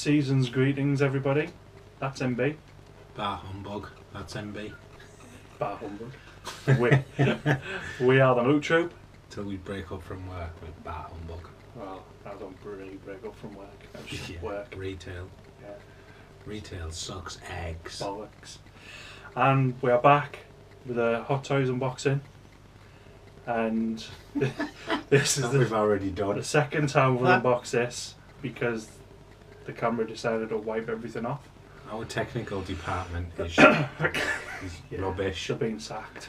Season's greetings, everybody. That's MB. Bar humbug. That's MB. Bar humbug. We are the Moot Troop. Till we break up from work with bar humbug. Well, I don't really break up from work. I just Yeah, work. Retail. Yeah. Retail sucks eggs. Bollocks. And we are back with a Hot Toys unboxing. And this is we've already done. the second time we've unboxed this because the camera decided to wipe everything off. Our technical department is Yeah, rubbish. They're being sacked.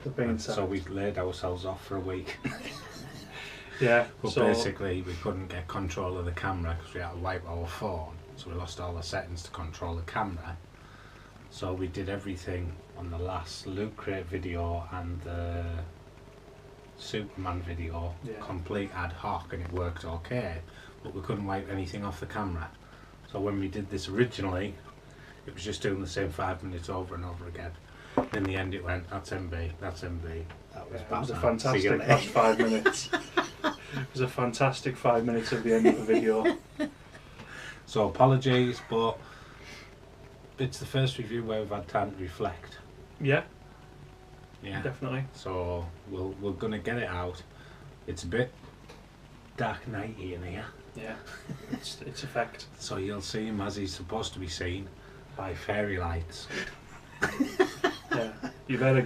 They're being sacked. So we laid ourselves off for a week. Yeah. But so basically we couldn't get control of the camera because we had to wipe our phone. So we lost all the settings to control the camera. So we did everything on the last Loot Crate video and the Superman video, complete ad hoc, and it worked okay. But we couldn't wipe anything off the camera. So when we did this originally, it was just doing the same 5 minutes over and over again. In the end it went, that's MB, that's MB. That was it was a Batman. fantastic last 5 minutes. It was a fantastic 5 minutes of the end of the video. So apologies, but it's the first review where we've had time to reflect. Yeah, Yeah. definitely. So we're gonna get it out. It's a bit dark nighty in here. Yeah, it's effect. So you'll see him as he's supposed to be seen by fairy lights. Yeah, you've heard of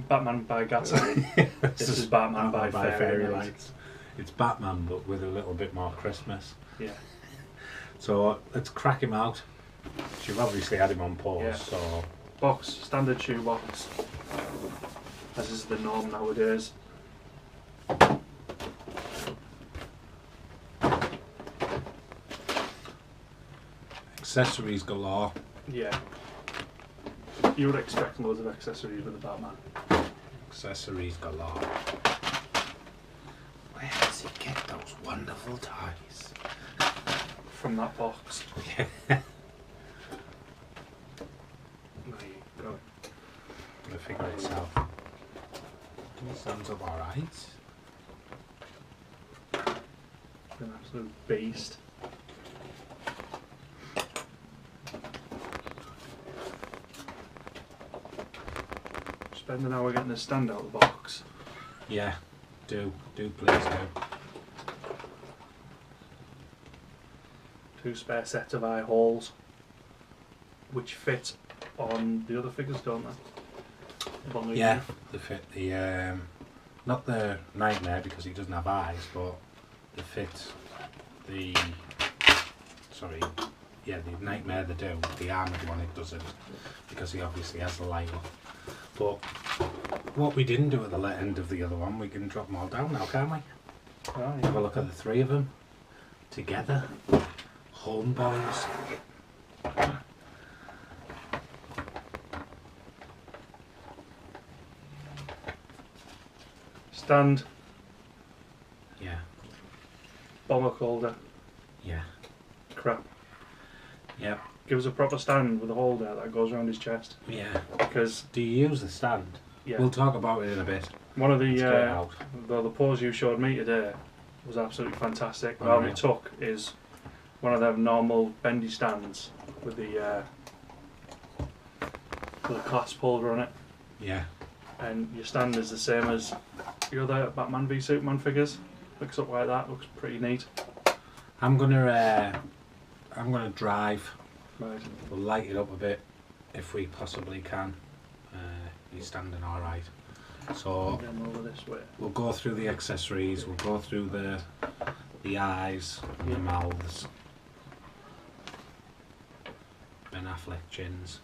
Batman by gasoline. This is Batman by fairy lights. It's Batman, but with a little bit more Christmas. Yeah. So let's crack him out. You've obviously had him on pause, Yeah. so Box, standard shoe box, as is the norm nowadays. accessories galore. Yeah. You would expect loads of accessories with the Batman. Accessories galore. Where does he get those wonderful toys? From that box. Yeah. There you go. We'll figure it out. He sounds up alright. An absolute beast. Spend an hour getting the stand out of the box. Yeah, do please do. 2 spare sets of eye holes, which fit on the other figures, don't they? On the Yeah, they fit the not the Nightmare because he doesn't have eyes, but they fit the the Nightmare they do. The armoured one it doesn't because he obviously has the light up. But what we didn't do at the end of the other one, we can drop them all down now, can't we? Oh, yeah. Have a look at the 3 of them together. Homeboys. Stand, Yeah, bomber holder, yeah, crap. yeah, Give us a proper stand with a holder that goes around his chest. yeah. Because Do you use the stand? yeah, We'll talk about it in a bit. one of Let's get it the out. the pose you showed me today was absolutely fantastic. Oh, All right. it took is one of them normal bendy stands with the clasp holder on it, Yeah. and your stand is the same as your other Batman v Superman figures. Looks up like that. Looks pretty neat. I'm gonna drive. Right. We'll light it up a bit if we possibly can. He's standing all right. So Get him over this way. we'll go through the accessories. We'll go through the eyes, and the mouths. Ben Affleck chins.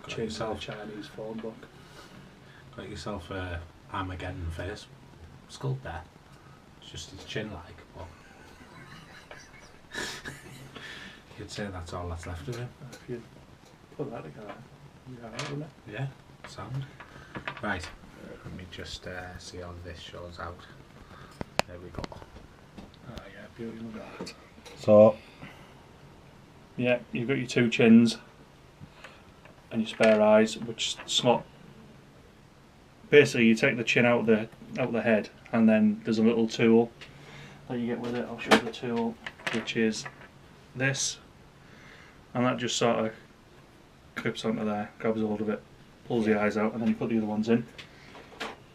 Got Change yourself- the Chinese phone book. Got yourself a Armageddon face sculpt there. It's just his chin like. But you'd say that's all that's left of him. If you put that together, you're alright, wouldn't it? Yeah, sound. Right, let me just see how this shows out. There we go. Oh yeah, beauty, look at that. So, Yeah, you've got your 2 chins and your spare eyes, which slot. Basically, you take the chin out of the head, and then there's a little tool that you get with it. I'll show you the tool. which is this, and that just sort of clips onto there, grabs a hold of it, pulls the eyes out, and then you put the other ones in.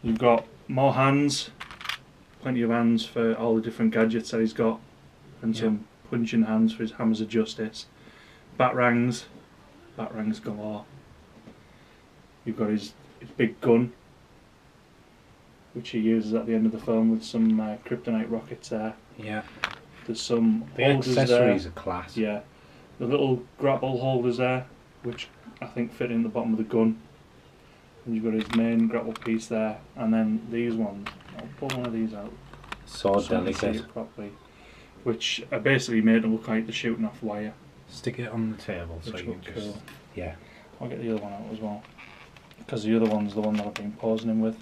You've got more hands, plenty of hands for all the different gadgets that he's got, and some punching hands for his hammers of justice. Batarangs galore. You've got his big gun, which he uses at the end of the film with some kryptonite rockets there. Yeah. There's some the holders accessories there. are class. Yeah. The little grapple holders there, which I think fit in the bottom of the gun. And you've got his main grapple piece there, and then these ones. I'll pull one of these out. So so you can see delicate. it properly. Which are basically made to look like they're shooting off wire. Stick it on the table so Which you look can just... cool. Yeah. I'll get the other one out as well, because the other one's the one that I've been pausing him with.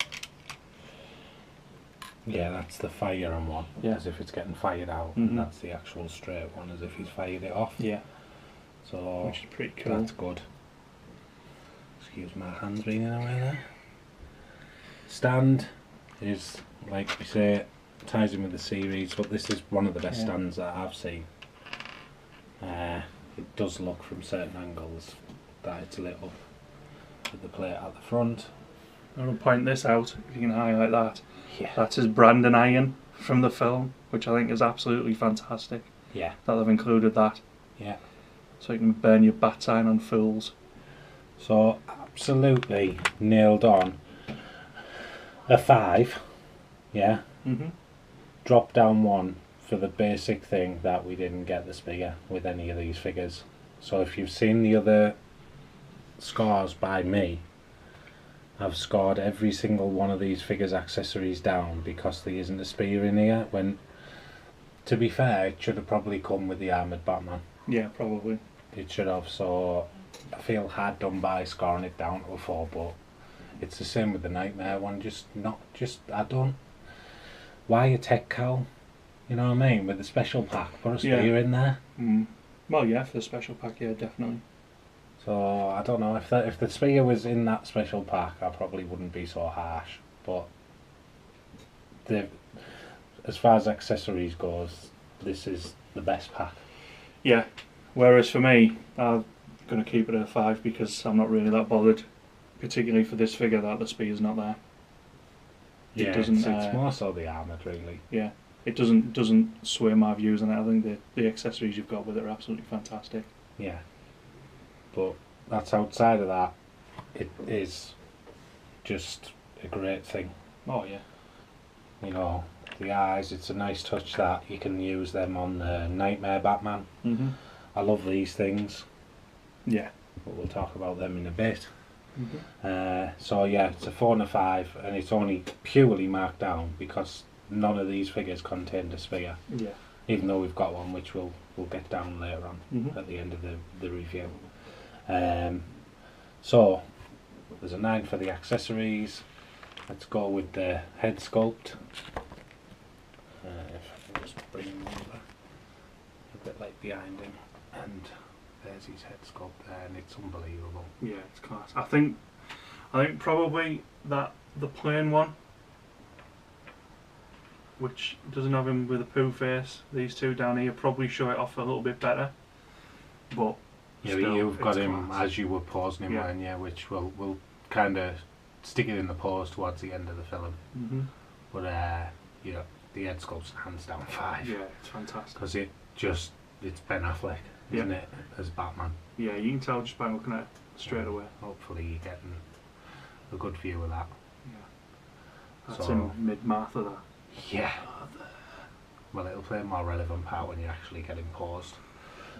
Yeah, that's the firing one, Yeah. as if it's getting fired out, and that's the actual straight one, as if he's fired it off. Yeah. So Which is pretty cool. that's good. Excuse my hands being away there. Stand is, like we say, ties in with the series, but this is one of the best stands that I've seen. It does look from certain angles that it's lit up with the plate at the front. I'm going to point this out, if you can highlight that. Yeah. That's his branding iron from the film, which I think is absolutely fantastic. Yeah. That they've included that. Yeah. So you can burn your bat sign on fools. So absolutely nailed on. A 5. Yeah. Drop down 1 for the basic thing that we didn't get the spear with any of these figures. So if you've seen the other scores by me, I've scored every single one of these figures' accessories down because there isn't a spear in here, when, to be fair, it should have probably come with the armoured Batman. Yeah, probably. It should have, so I feel hard done by scoring it down to a 4, but it's the same with the Nightmare one, I don't... Why a tech cowl? You know what I mean? With the special pack, put a spear in there. Well, yeah, for the special pack, yeah, definitely. So I don't know if the spear was in that special pack, I probably wouldn't be so harsh. But as far as accessories goes, this is the best pack. Yeah. Whereas for me, I'm going to keep it at a 5 because I'm not really that bothered, particularly for this figure, that the spear's not there. Yeah, it doesn't. It's more so the armour, really. Yeah. It doesn't sway my views on it. I think the accessories you've got with it are absolutely fantastic. Yeah. But that's outside of that, it is just a great thing. Oh yeah. You know, the eyes, it's a nice touch that you can use them on the Nightmare Batman. I love these things. Yeah. But we'll talk about them in a bit. So yeah, it's a 4 and a 5, and it's only purely marked down because none of these figures contained a spear. Yeah. Even though we've got one which we'll get down later on at the end of the review. So there's a 9 for the accessories. Let's go with the head sculpt. If I can just bring him over a bit like behind him, and there's his head sculpt there, and it's unbelievable. Yeah, it's class. I think probably that the plain one, which doesn't have him with a poo face, these two down here probably show it off a little bit better. But yeah, still, you've got him class. as you were pausing him, yeah, which we'll kind of stick it in the pause towards the end of the film. But you know, the head sculpt's hands down 5. Yeah, it's fantastic. Because it's Ben Affleck, isn't it, as Batman? Yeah, you can tell just by looking at it straight away. Hopefully you're getting a good view of that. Yeah. That's in mid-Martha, that. Yeah. Well, it'll play a more relevant part when you're actually getting paused.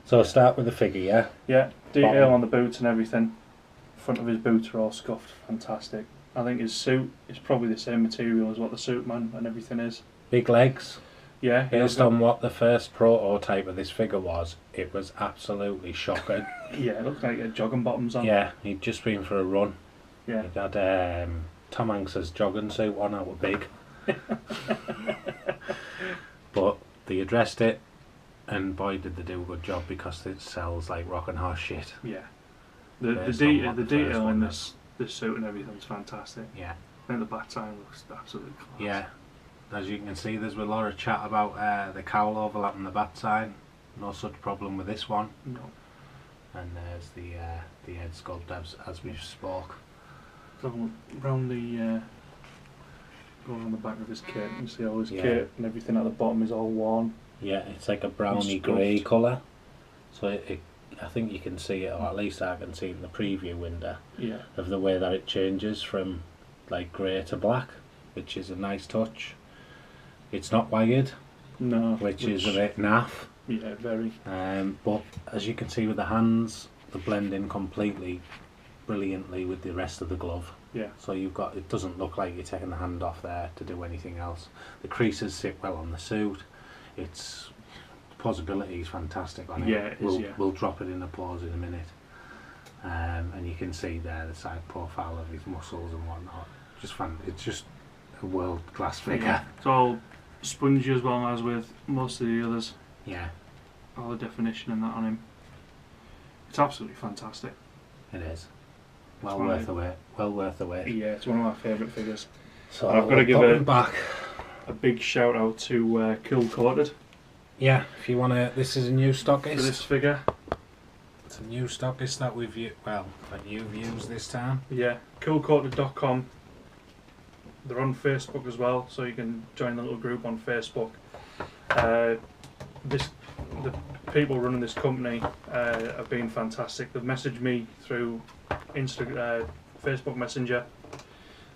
So start with the figure, yeah? Yeah, detail on the boots and everything. Front of his boots are all scuffed, fantastic. I think his suit is probably the same material as what the Superman and everything is. Big legs. Yeah. Based on what the first prototype of this figure was, it was absolutely shocking. Yeah, it looked like he had jogging bottoms on. Yeah, he'd just been for a run. Yeah. He'd had Tom Hanks's jogging suit on, that were big. But they addressed it, and boy did they do a good job, because it sells like rockin' horse shit. Yeah. The detail in this suit and everything's fantastic. Yeah. I think the bat sign looks absolutely class. Yeah. As you can see, there's a lot of chat about the cowl overlapping the bat sign. No such problem with this one. No. And there's the head sculpt as we've spoke. So around the going on the back of his kit, you see all his Yeah. kit and everything at the bottom is all worn. Yeah, it's like a browny Scuffed. grey colour. So I think you can see it, or at least I can see it in the preview window, Yeah. of the way that it changes from like grey to black, which is a nice touch. It's not wired, No. which is a bit naff. Yeah, very. But as you can see with the hands, they blend in completely brilliantly with the rest of the glove. Yeah. So you've got, it doesn't look like you're taking the hand off there to do anything else. The creases sit well on the suit. It's, the posability is fantastic on it. Yeah, it is, yeah. We'll drop it in the pause in a minute. And you can see there the side profile of his muscles and whatnot. Just fun. It's just a world class figure. Yeah. It's all spongy as well as with most of the others. Yeah, All the definition and that on him. It's absolutely fantastic. it is. Well It's worth the wait. Well worth the wait. Yeah, it's one of my favourite figures. So I've gotta I'll give pop it- him back. A big shout out to Cool Coated Yeah, if you want to, this is a new for stockist. this figure. It's a new stockist that we've that you've used this time. Yeah, coolcoated.com. They're on Facebook as well, so you can join the little group on Facebook. The people running this company have been fantastic. They've messaged me through Facebook Messenger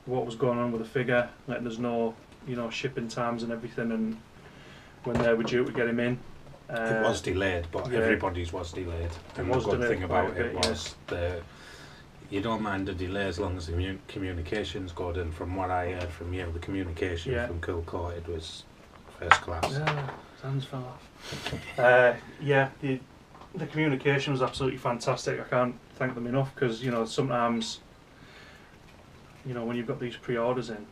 what was going on with the figure, letting us know, you know, shipping times and everything, and when they were due to get him in. It was delayed, but yeah. everybody's was delayed. And was the good delayed thing quite about a it bit, was you don't mind the delay as long as the communication's good. And from what I heard from you, the communication Yeah. from Cool Coated was first class. Yeah, hands fell off. Yeah, the communication was absolutely fantastic. I can't thank them enough, because you know, sometimes, you know, when you've got these pre-orders in,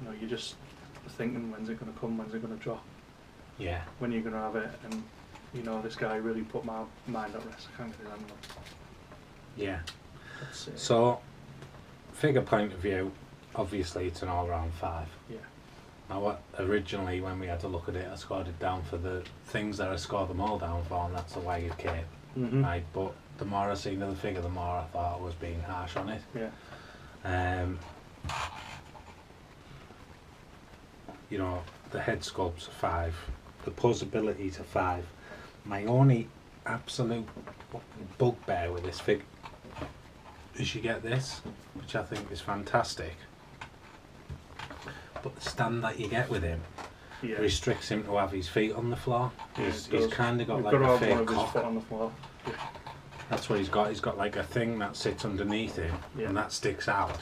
you know, you're just thinking, when's it going to come, when's it going to drop, Yeah. when you're going to have it, and you know, this guy really put my mind at rest. I can't get it on. Yeah. That's it. So, figure point of view, obviously it's an all-round 5. Yeah. Now, originally when we had to look at it, I scored it down for the things that I scored them all down for, and that's the wired cape. Mhm. Right, but the more I seen of the figure, the more I thought I was being harsh on it. Yeah. You know, the head sculpt's a 5, the posability's a 5. My only absolute bugbear with this figure is you get this, which I think is fantastic, but the stand that you get with him Yeah. restricts him to have his feet on the floor. Yeah, He's it does. kind of got We've like got to a have fake one of his cock. foot on the floor. That's what he's got. He's got like a thing that sits underneath him, Yeah. and that sticks out.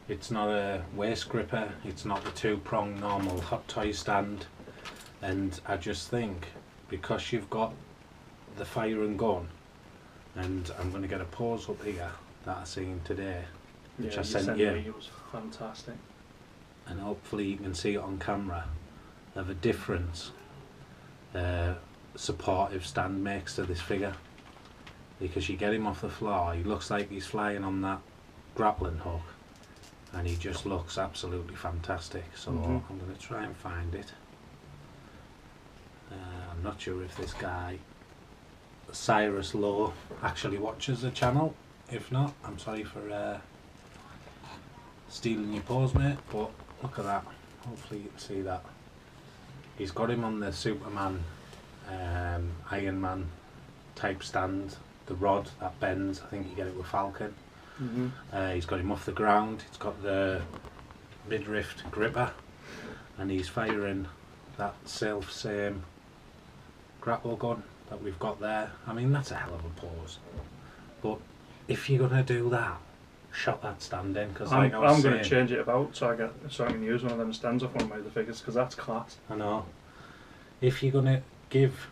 It's not a waist gripper. It's not the 2-prong normal hot toy stand. And I just think, because you've got the fire and gun, and I'm going to get a pause up here that I seen today, which Yeah, I sent me, you, it was fantastic. and hopefully you can see it on camera, of a difference supportive stand makes to this figure. Because you get him off the floor, he looks like he's flying on that grappling hook, and he just looks absolutely fantastic. So Mhm. I'm going to try and find it. I'm not sure if this guy Cyrus Lowe actually watches the channel. If not, I'm sorry for stealing your pose, mate, but look at that. Hopefully you can see that. He's got him on the Superman, Iron Man type stand, the rod that bends. I think you get it with Falcon. Mhm. He's got him off the ground. He's got the midriff gripper, and he's firing that same grapple gun that we've got there. I mean, that's a hell of a pose. But if you're gonna do that, shot that stand in, because like I was I'm going saying, to change it about so I can use one of them stands off one of my other figures, because that's class. I know. If you're gonna give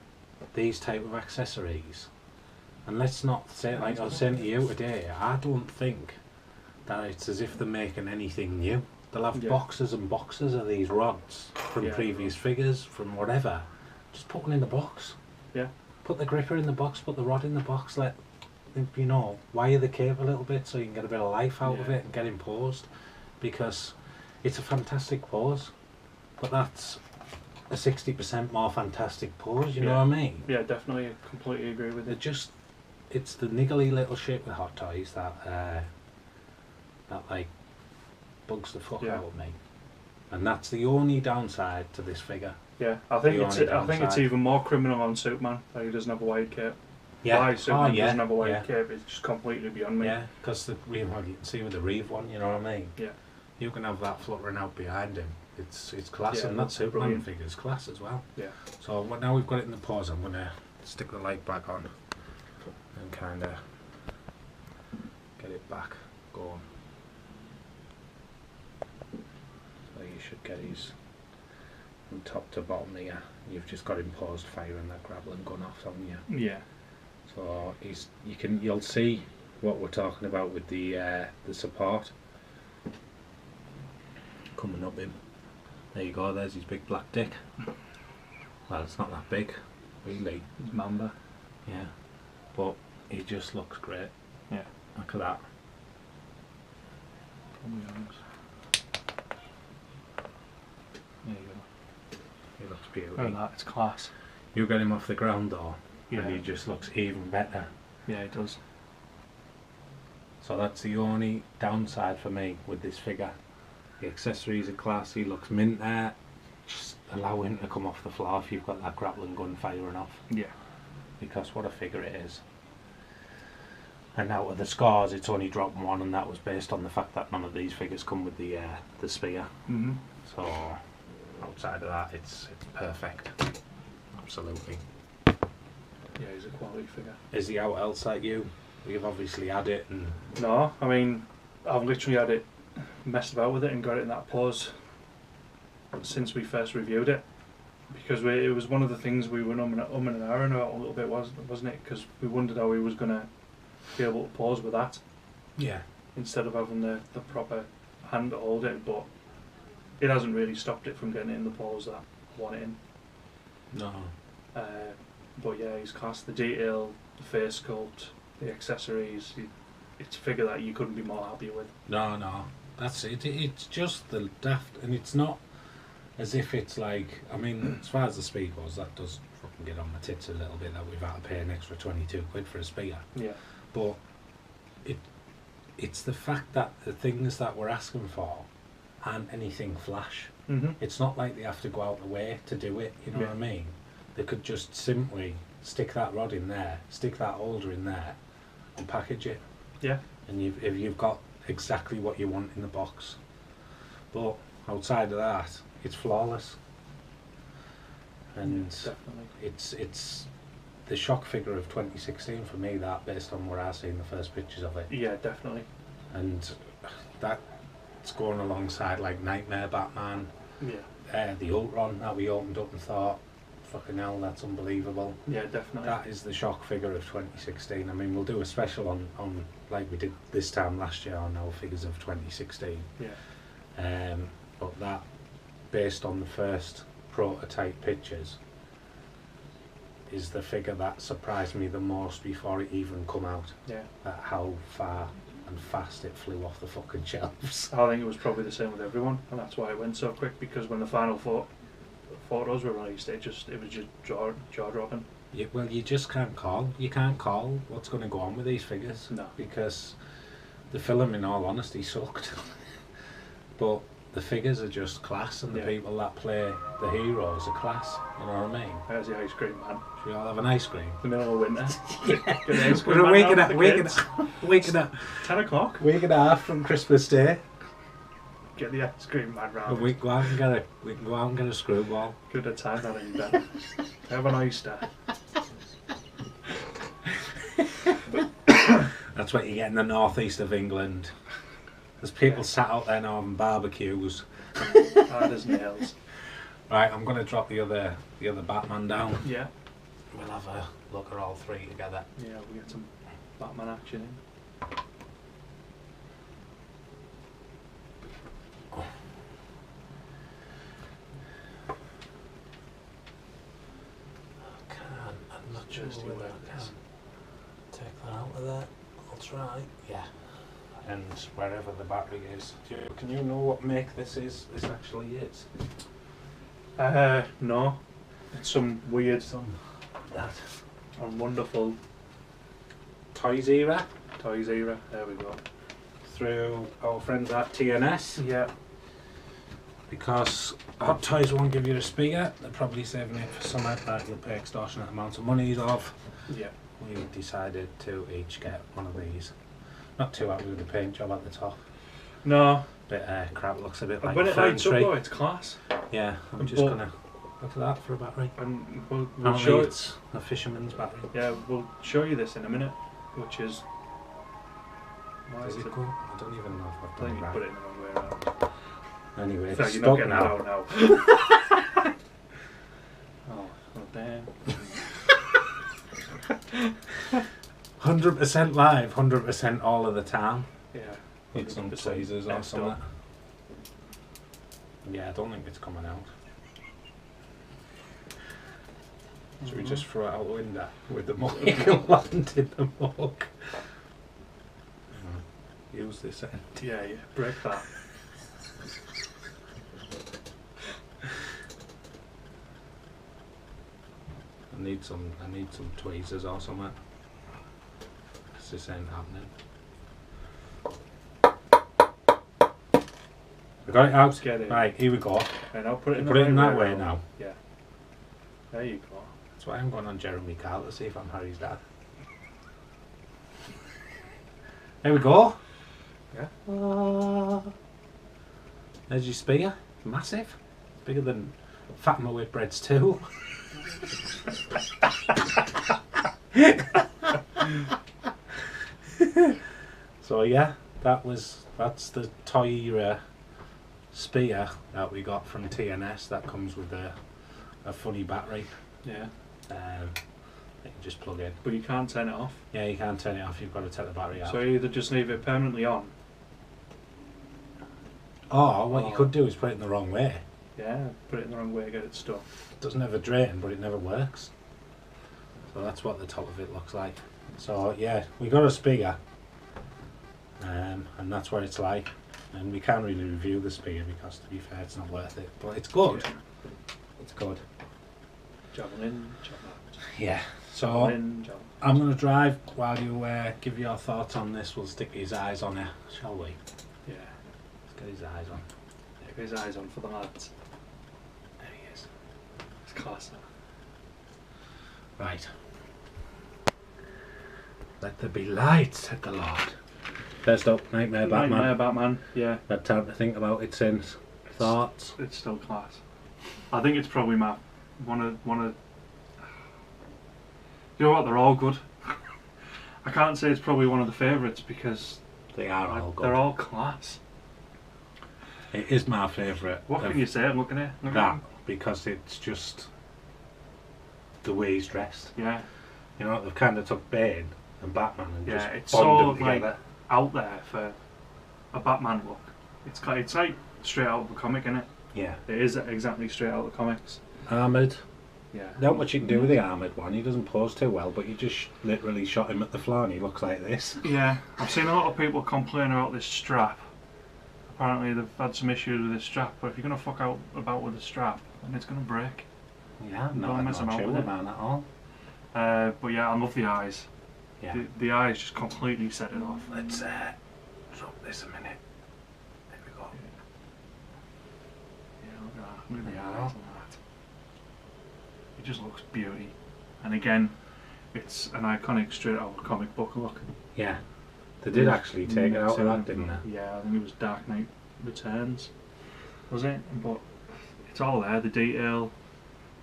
these type of accessories, and let's not say, like I was saying to you today, I don't think that it's as if they're making anything new. They'll have Yeah. boxes and boxes of these rods from Yeah. previous figures, from whatever. Just put one in the box. Yeah. Put the gripper in the box, put the rod in the box, let, you know, wire the cape a little bit so you can get a bit of life out of Yeah. it and get him posed. Because it's a fantastic pose. But that's a 60% more fantastic pose, you know Yeah. what I mean? Yeah, definitely, I completely agree with They're it. just, it's the niggly little shit with Hot Toys that like bugs the fuck Yeah. out of me. And that's the only downside to this figure. Yeah, I think The it's only I think it's downside. even more criminal on Superman that he doesn't have a wide cape. Yeah. Why Superman yeah. doesn't have a wide yeah. cape is just completely beyond me. Yeah, because the Reeve one, you can see with the Reeve one, you know what I mean? Yeah. You can have that fluttering out behind him. It's class, Yeah, and that that's Superman brilliant. figure's class as well. Yeah. So now we've got it in the pause, I'm going to stick the light back on and kind of get it back going. So you should get his from top to bottom here. You've just got him paused firing that grappling gun off, haven't you? Yeah. So you'll see what we're talking about with the support coming up him. There you go. There's his big black dick. Well, it's not that big, really. It's Mamba. Yeah, but he just looks great. Yeah. Look at that. There you go. He looks beautiful. Look at that, it's class. You get him off the ground though, Yeah. and he just looks even better. Yeah, it does. So that's the only downside for me with this figure. The accessories are classy, looks mint there. Just allow him to come off the floor if you've got that grappling gun firing off. Yeah. Because what a figure it is. And out of the scores, it's only dropped one, and that was based on the fact that none of these figures come with the spear. Mhm. So outside of that, it's perfect. Absolutely. Yeah, he's a quality figure. Is he out else like you? You've obviously had it, and No, I mean, I've literally had it, messed about with it and got it in that pose since we first reviewed it. Because it was one of the things we were umming and ahhing about a little bit, wasn't it? Because we wondered how he was going to be able to pose with that yeah, instead of having the proper hand to hold it. But it hasn't really stopped it from getting it in the pose that I want it in. no, But yeah, he's class. The detail, the face sculpt, the accessories. It's a figure that you couldn't be more happy with. no. That's it. It's just the daft, and it's not as if it's like. I mean, as far as the speed goes, that does fucking get on my tits a little bit. That we've had to pay an extra 22 quid for a spear. Yeah. But it's the fact that the things that we're asking for aren't anything flash. Mhm. It's not like they have to go out the way to do it, you know Yeah. what I mean? They could just simply stick that rod in there, stick that holder in there, and package it. Yeah. And if you've got exactly what you want in the box. But outside of that, it's flawless. And Definitely. it's the shock figure of 2016 for me, that, based on what I've seen the first pictures of it. Yeah, definitely. And that's going alongside like Nightmare Batman, Yeah. the Ultron that we opened up and thought, fucking hell, that's unbelievable. Yeah, definitely. That is the shock figure of 2016. I mean, we'll do a special on like we did this time last year on our figures of 2016. Yeah. But that, based on the first prototype pictures, is the figure that surprised me the most before it even come out. Yeah. At how far and fast it flew off the fucking shelves. I think it was probably the same with everyone, and that's why it went so quick. Because when the final photos were released, it was just jaw dropping. Well, you just can't call. You can't call what's going to go on with these figures. No. Because the film, in all honesty, sucked. But the figures are just class, and the Yeah. people that play the heroes are class. You know what I mean? There's the ice cream man. Should we all have an ice cream? The middle of winter. Yeah. Get the ice cream We're a man week out and with a the week kids. and a 10 o'clock. week and a half from Christmas Day. Get the ice cream man round. And we can go out and get a screwball. Could have timed that any better. Have an oyster. That's what you get in the northeast of England. There's people sat out there now having barbecues. Hard as nails. Right, I'm going to drop the other Batman down. Yeah. We'll have a look at all three together. Yeah, we get some Batman action in. I'm not sure Just whether like I this. can take that out of there. I'll try. Yeah. And wherever the battery is. Can you know what make this is? This actually is. No. It's some weird That and wonderful Toys era toys era. There we go. through our friends at TNS. Yeah. Because Hot Toys won't give you a speaker, they're probably saving it for something that you'll pay extortionate amounts of money of. Yeah. We decided to each get one of these. Not too happy with the paint job at the top. No. Bit crap, looks a bit like When a it fern lights up tree. though, it's class. Yeah, I'm just But- gonna look at that for a battery. And we'll Apparently show it. it's a fisherman's battery. Yeah, we'll show you this in a minute, which is. Why Does is it it? go? I don't even know if I've I done think it you right. put it in the wrong way around. Anyway, In fact, it's you're not stuck getting that now. out now. Oh, damn. 100% live, 100% all of the time. Yeah. Need some 100% tweezers or effed something. up. Yeah, I don't think it's coming out. Should we just throw it out the window with the mug? You can land in the mug. Use this end. Yeah, break that. I need some tweezers or something. This ain't happening. We got it out. Get it. Right, here we go. And I'll put it in, Put it in that way around. now. Yeah. There you go. That's why I'm going on Jeremy Carl to see if I'm Harry's dad. There we go. Yeah. There's your spear. Massive. Bigger than Fatima Whitbread's too. So yeah, that's the toy spear that we got from TNS. That comes with a funny battery. Yeah. You can just plug in. But you can't turn it off. Yeah, you can't turn it off. You've got to take the battery out. So you either just leave it permanently on. Or what you Oh. could do is put it in the wrong way. Yeah. Put it in the wrong way, get it stuck. It doesn't have a drain, but it never works. So that's what the top of it looks like. So yeah, we got a speaker, and that's what it's like. And we can't really review the speaker because, to be fair, it's not worth it. But it's good. Yeah. It's good. Javelin, javelin. Yeah. So Javelin, javelin. I'm gonna drive while you give your thoughts on this. We'll stick his eyes on it, shall we? Yeah. Let's get his eyes on. Keep his eyes on for the lads. There he is. It's class. Right. Let there be light, said the Lord. First up, Nightmare Batman. Nightmare Batman, yeah. Had time to think about it since. Thoughts? It's still class. I think it's probably my one of. You know what? They're all good. I can't say it's probably one of the favourites because They are all good. they're all class. It is my favourite. What can you say? I'm looking at That, because it's just the way he's dressed. Yeah, You know, they've kind of took Bane and Batman and yeah. just It's bonded so them together. like out there for a Batman look. It's like straight out of a comic, isn't it? Yeah. It is exactly straight out of the comics. Armoured. Yeah. Not much you can do with the armoured one. He doesn't pose too well, but you just literally shot him at the floor and he looks like this. Yeah, I've seen a lot of people complain about this strap. Apparently they've had some issues with this strap, but if you're going to fuck out about with the strap, then it's going to break. Yeah, Don't not mess him much out with with the it. man at all. But yeah, I love the eyes. Yeah. The eyes just completely set it off. Let's drop this a minute. There we go. Yeah, look at that. Look at the eyes and that. It just looks beauty. And again, it's an iconic straight out comic book look. Yeah. They did actually take it out of that, didn't they? Yeah, I think it was Dark Knight Returns, was it? But it's all there, the detail,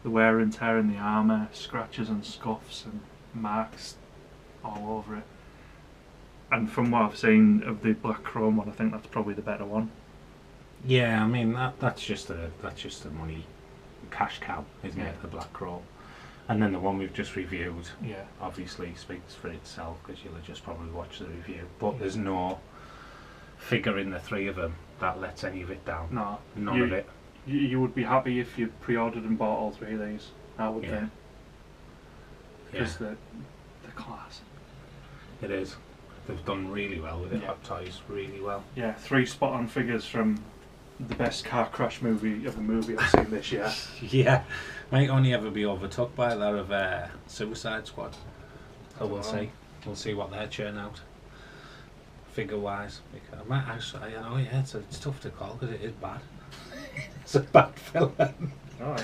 the wear and tear in the armour, scratches and scuffs and marks all over it. And from what I've seen of the black chrome one, I think that's probably the better one. Yeah, I mean that's just a money cash cow, isn't Yeah. it? The black chrome. And then the one we've just reviewed Yeah. obviously speaks for itself because you'll have just probably watched the review. But there's no figure in the three of them that lets any of it down. No, None of it. You would be happy if you pre-ordered and bought all three of these, I would Yeah. think. Yeah, Because they're class. it is. They've done really well with it. Yeah. Hot Toys really well. Yeah, 3 spot-on figures from the best car crash movie of a movie I've seen this year. Yeah, might only ever be overtook by that of Suicide Squad. So we'll see. We'll see what they churn out, figure-wise. Because I might actually, you know, yeah, it's tough to call because it is bad. It's a bad film. Alright.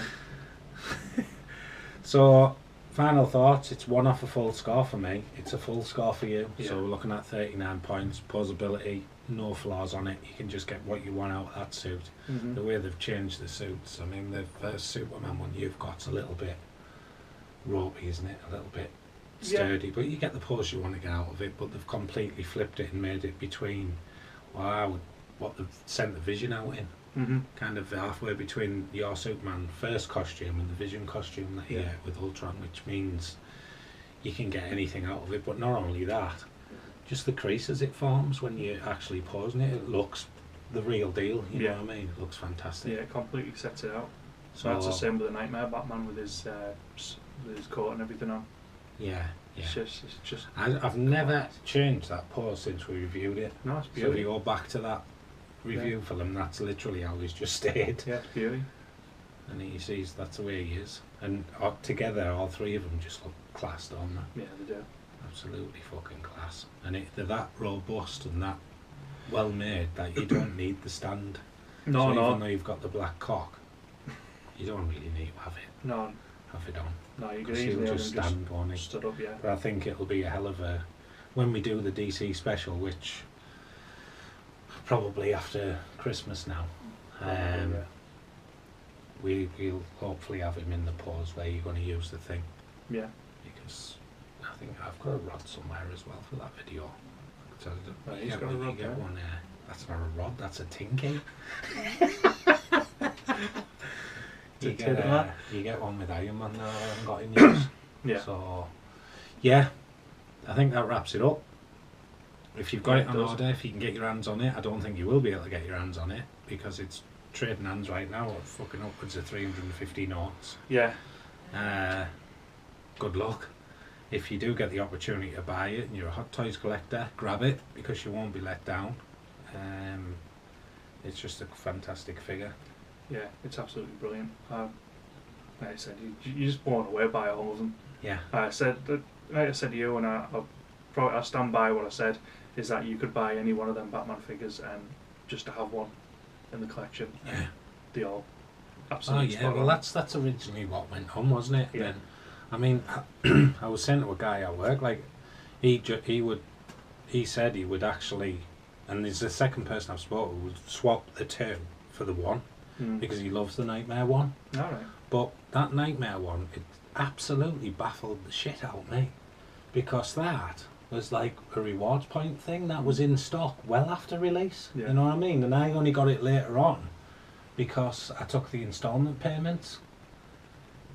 So, final thoughts. It's 1 off a full score for me. It's a full score for you. Yeah. So we're looking at 39 points. Posability, no flaws on it. You can just get what you want out of that suit. Mm-hmm. The way they've changed the suits. I mean, the first Superman one you've got's a little bit ropey, isn't it? A little bit sturdy, but you get the pose you want to get out of it. But they've completely flipped it and made it between what they've sent the Vision out in. Mm-hmm. Kind of halfway between your Superman first costume and the Vision costume that you get with Ultron, which means you can get anything out of it. But not only that, just the creases it forms when you're actually posing it, it looks the real deal, you know what I mean? It looks fantastic. Yeah, it completely sets it out. So that's the same with the Nightmare Batman with his coat and everything on. Yeah. It's just I've never changed that pose since we reviewed it. no, it's So beauty. if you go back to that review for them, that's literally how he's just stayed. Yeah, it's beauty. And he sees that's the way he is. And together, all three of them just look class, don't they? Yeah, they do. Absolutely fucking class. And they're that robust and that well made that you don't need the stand. No, so no. even though you've got the black cock, you don't really need to have it No, on. no, you can Because easily he'll have just them stand, won't he? stood up, yeah. But I think it'll be a hell of a... When we do the DC special, which probably after Christmas now, we'll hopefully have him in the pose where you're going to use the thing. Yeah. Because I think I've got a rod somewhere as well for that video. So He's got a rod get there. one there. That's not a rod, that's a tinky. You get one with Iron Man that I haven't got in use. Yeah. So, yeah, I think that wraps it up. If you've got Yeah, it it on does. order, if you can get your hands on it, I don't think you will be able to get your hands on it because it's trading hands right now at fucking upwards of 350 knots. Yeah. Good luck. If you do get the opportunity to buy it and you're a Hot Toys collector, grab it because you won't be let down. It's just a fantastic figure. Yeah, it's absolutely brilliant. Like I said, you're just blown away by all of them. Yeah. Like I said to you, and I stand by what I said, is that you could buy any one of them Batman figures and just to have one in the collection. Yeah. They all Oh absolutely yeah, spot well on. that's originally what went on, wasn't it? Yeah. Then, I mean, I was saying to a guy at work, like he said he would actually, and there's the second person I've spoken, would swap the two for the one because he loves the Nightmare one. All right. But that Nightmare one, it absolutely baffled the shit out of me because that was like a rewards point thing that was in stock well after release. Yeah. You know what I mean? And I only got it later on because I took the instalment payments,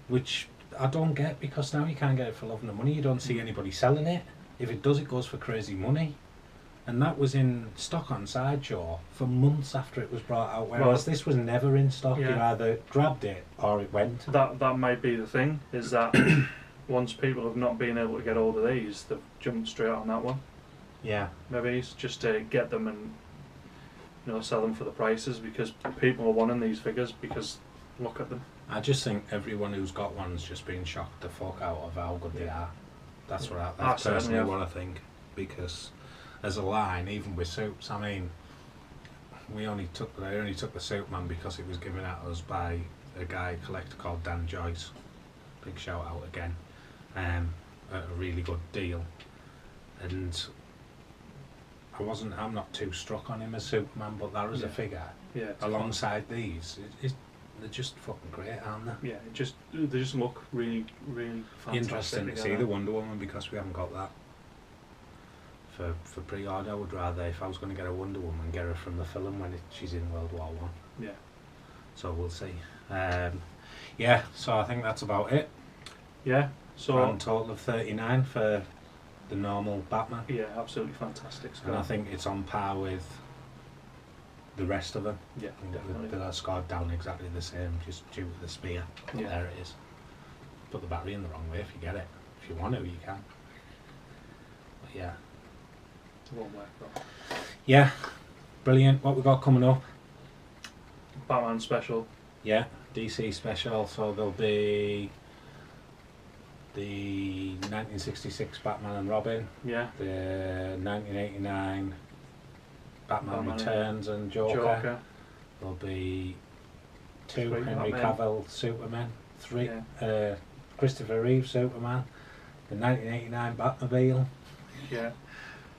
which I don't get because now you can't get it for love and the money. You don't see anybody selling it. If it does, it goes for crazy money. And that was in stock on Sideshow for months after it was brought out, whereas this was never in stock. You Yeah. either grabbed it or it went. That might be the thing, is that once people have not been able to get hold of these, they've jumped straight on that one. Yeah. Maybe it's just to get them and sell them for the prices because people are wanting these figures because look at them. I just think everyone who's got one's just been shocked the fuck out of how good they are. That's what that's certainly personally have. what I think. Because as a line, even with suits, I mean, I only took the Superman because it was given at us by a collector called Dan Joyce. Big shout out again. At a really good deal. And I'm not too struck on him as Superman, but that as a figure, alongside these, they're just fucking great, aren't they? Yeah, they just look really, really fantastic. Interesting to see the Wonder Woman because we haven't got that for pre-order. I would rather, if I was going to get a Wonder Woman, get her from the film when she's in World War One. Yeah. So we'll see. Yeah, so I think that's about it. Yeah. So Grand total of 39 for the normal Batman. Yeah, absolutely fantastic. And I think it's on par with the rest of them. Yeah, definitely. They're scored down exactly the same, just due to the spear. Yeah. There it is. Put the battery in the wrong way if you get it. If you want to, you can. But yeah. It won't work though. Yeah. Brilliant. What we got coming up? Batman special. Yeah, DC special. So there'll be the 1966 Batman and Robin, Yeah. the 1989 Batman Batman Returns and Joker. Joker. There'll be 2 3 Henry Batman. Cavill Superman, 3 Yeah. Christopher Reeve Superman, the 1989 Batmobile. Yeah.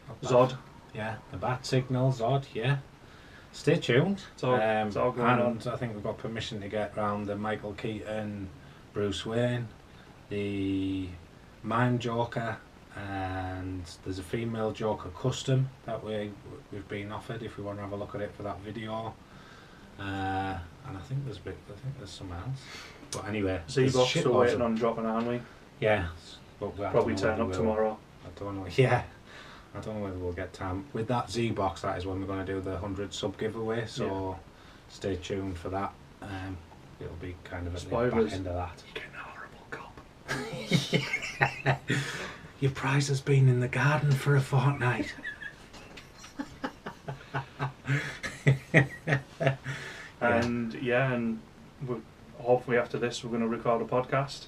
Not bad. Zod. Yeah, the Bat Signal, Zod, yeah. Stay tuned. It's all going and on. I think we've got permission to get round the Michael Keaton, Bruce Wayne, the Mime Joker, and there's a female Joker custom that we've been offered if we want to have a look at it for that video. And I think there's something else. But anyway, Z-Box still waiting on dropping, aren't we? Yeah, but Probably turn up tomorrow. I don't know. Yeah, I don't know whether we'll get time with that Z-Box. That is when we're going to do the 100 sub giveaway. So stay tuned for that. It'll be kind of at the Spoilers. back end of that. You're getting a horrible cop. Your prize has been in the garden for a fortnight. And hopefully after this we're going to record a podcast.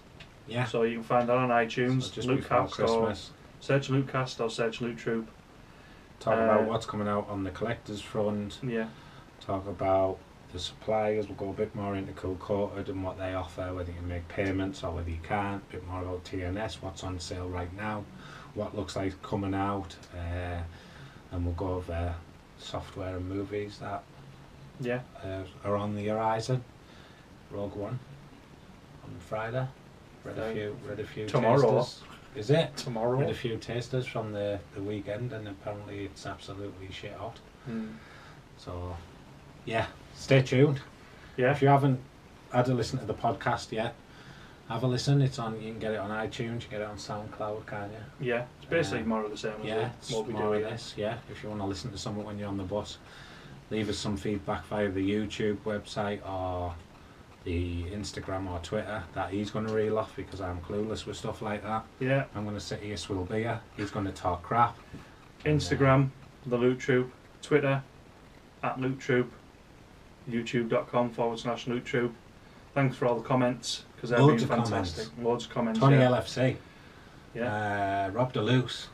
Yeah. So you can find that on iTunes. So just before Lootcast, or Christmas. search Lootcast or search Loot Troop. Talk about what's coming out on the collector's front. Yeah. Talk about the suppliers. We'll go a bit more into Cool Coated and what they offer, whether you can make payments or whether you can't. A bit more about TNS, what's on sale right now, what looks like coming out, and we'll go over software and movies that are on the horizon. Rogue One on Friday. Read a few tomorrow. tasters. Is it? Tomorrow. Read a few tasters from the weekend, and apparently it's absolutely shit hot. So, yeah, stay tuned. Yeah. If you haven't had a listen to the podcast yet, have a listen. It's on. You can get it on iTunes. You get it on SoundCloud, can't you? Yeah. It's basically more of the same. Yeah, As what we do. more of this. Yeah. If you want to listen to something when you're on the bus, leave us some feedback via the YouTube website or the Instagram or Twitter that he's going to reel off because I'm clueless with stuff like that. Yeah. I'm going to sit here, swill beer. He's going to talk crap. Instagram, the Loot Troop. Twitter, @Loot Troop. YouTube.com/Loot Troop. Thanks for all the comments because they've Loads been of fantastic. Loads of comments. Tony yeah. LFC. Yeah. Rob DeLuce.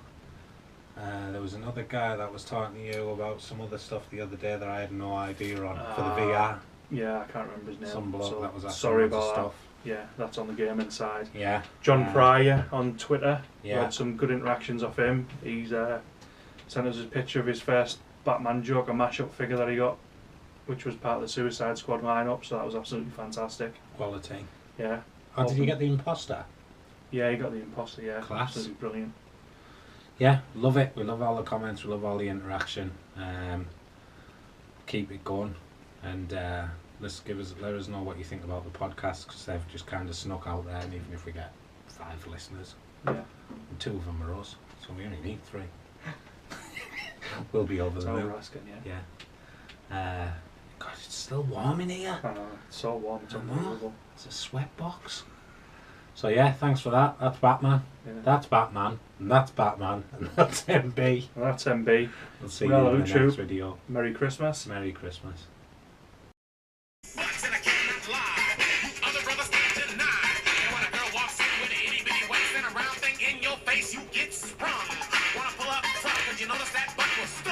There was another guy that was talking to you about some other stuff the other day that I had no idea on for the VR. Yeah, I can't remember his name. Some bloke that was asking sorry loads of about stuff. that. Yeah, that's on the gaming side. Yeah. John Pryor on Twitter. Yeah. We had some good interactions off him. He's sent us a picture of his first Batman Joker mashup figure that he got, which was part of the Suicide Squad lineup, so that was absolutely fantastic. Quality. Yeah. Oh, did you get the Imposter? Yeah, he got the Imposter, yeah. Class. Absolutely brilliant. Yeah, love it. We love all the comments. We love all the interaction. Keep it going, and let us know what you think about the podcast because they've just kind of snuck out there. And even if we get 5 listeners, Yeah. and 2 of them are us, so we only need 3. We'll be over That's the all moon. we're asking, yeah. Yeah. God, it's still warm in here. I know, it's so warm, it's I know. unbelievable. It's a sweat box. So yeah, thanks for that. That's Batman. Yeah. That's Batman. And that's Batman. And that's MB. Well, that's MB. We'll see Well, you in the YouTube. next video. Merry Christmas. Merry Christmas. And I cannot lie. Other brothers can't deny. When a girl walks in with an itty bitty waist and a round thing in your face, you get sprung. Wanna pull up front, cause you notice that butt was stuck.